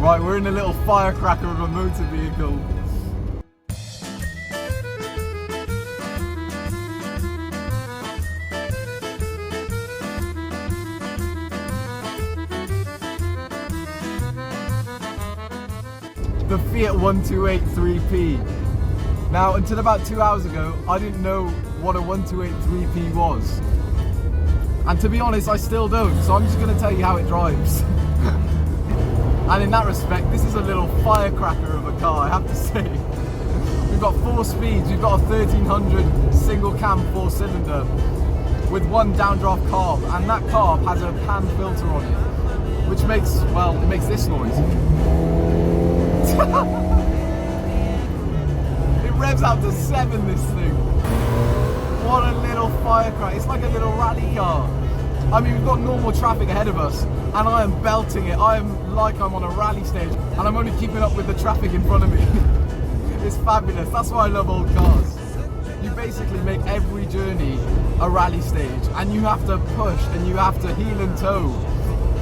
Right, we're in a little firecracker of a motor vehicle. The Fiat 128 3P. Now, until about 2 hours ago, I didn't know what a 128 3P was. And to be honest, I still don't, so I'm just going to tell you how it drives. And in that respect, this is a little firecracker of a car, I have to say. We've got 4 speeds, we've got a 1300 single cam 4-cylinder with 1 downdraft carb, and that carb has a pan filter on it, which makes, well, it makes this noise. It revs out to 7, this thing. What a little firecracker. It's like a little rally car. I mean, we've got normal traffic ahead of us, and I am belting it. I am like I'm on a rally stage, and I'm only keeping up with the traffic in front of me. It's fabulous. That's why I love old cars. You basically make every journey a rally stage, and you have to push, and you have to heel and toe,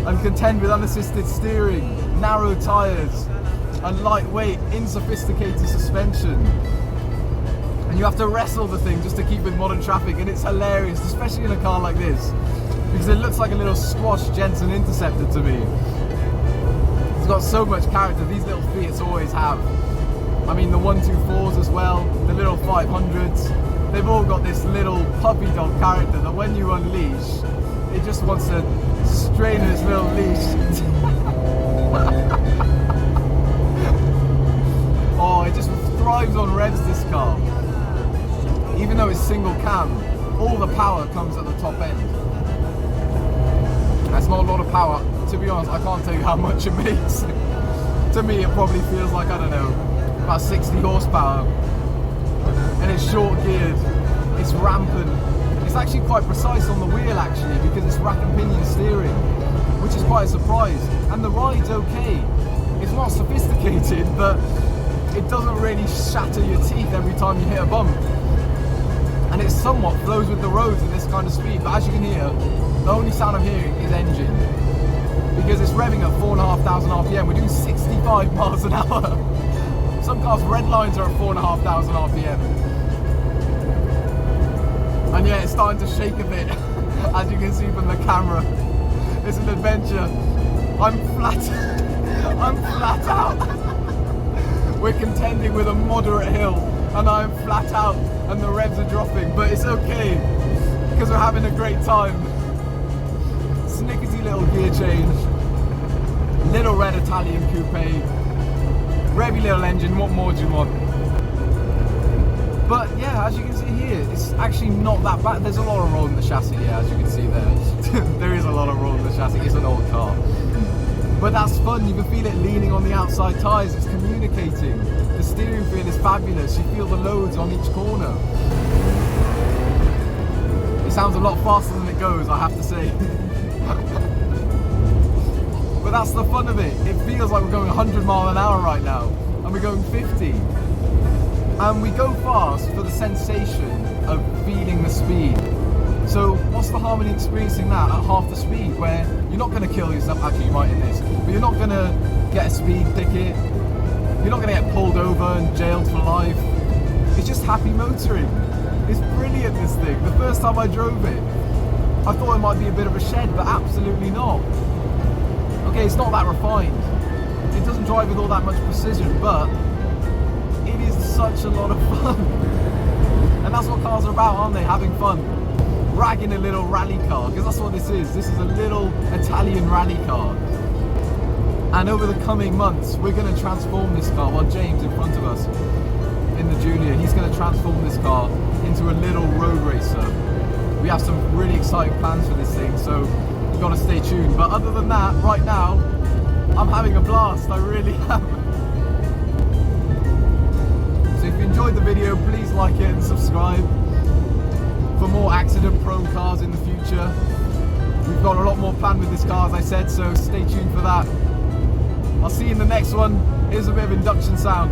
and contend with unassisted steering, narrow tyres, and lightweight, insophisticated suspension. And you have to wrestle the thing just to keep with modern traffic, and it's hilarious, especially in a car like this, because it looks like a little squash Jensen Interceptor to me. It's got so much character, these little Fiats always have. I mean, the 124s as well, the little 500s, they've all got this little puppy dog character that when you unleash, it just wants to strain its little leash. Oh, it just thrives on revs, this car. Even though it's single cam, all the power comes at the top end. That's not a lot of power. To be honest, I can't tell you how much it makes. To me, it probably feels like, I don't know, about 60 horsepower. And it's short geared, it's rampant. It's actually quite precise on the wheel, actually, because it's rack and pinion steering, which is quite a surprise. And the ride's okay. It's not sophisticated, but it doesn't really shatter your teeth every time you hit a bump. And it somewhat flows with the roads at this kind of speed, but as you can hear, the only sound I'm hearing is engine, because it's revving at 4,500 RPM. We're doing 65 miles an hour. Some cars' red lines are at 4,500 RPM. And yeah, it's starting to shake a bit, as you can see from the camera. It's an adventure. I'm flat out. We're contending with a moderate hill, and I'm flat out, and the revs are dropping, but it's okay, because we're having a great time. Snickety little gear change, little red Italian coupe, revvy little engine, what more do you want? But yeah, as you can see here, it's actually not that bad. There's a lot of roll in the chassis, yeah, as you can see there. There is a lot of roll in the chassis, it's an old car. But that's fun, you can feel it leaning on the outside tyres, it's communicating. The steering feel is fabulous, you feel the loads on each corner. It sounds a lot faster than it goes, I have to say. But that's the fun of it. It feels like we're going 100 miles an hour right now, and we're going 50. And we go fast for the sensation of feeling the speed. So what's the harm in experiencing that at half the speed, where you're not going to kill yourself, actually you might in this, but you're not going to get a speed ticket, you're not going to get pulled over and jailed for life. It's just happy motoring. It's brilliant, this thing. The first time I drove it, I thought it might be a bit of a shed, but absolutely not. Okay, it's not that refined. It doesn't drive with all that much precision, but it is such a lot of fun. And that's what cars are about, aren't they? Having fun. Ragging a little rally car, because that's what this is. This is a little Italian rally car. And over the coming months, we're going to transform this car. Well, James in front of us in the Junior, he's going to transform this car into a little road racer. We have some really exciting plans for this thing, so you've got to stay tuned. But other than that, right now, I'm having a blast. I really am. So if you enjoyed the video, please like it and subscribe for more accident-prone cars in the future. We've got a lot more planned with this car, as I said, so stay tuned for that. I'll see you in the next one. Here's a bit of induction sound.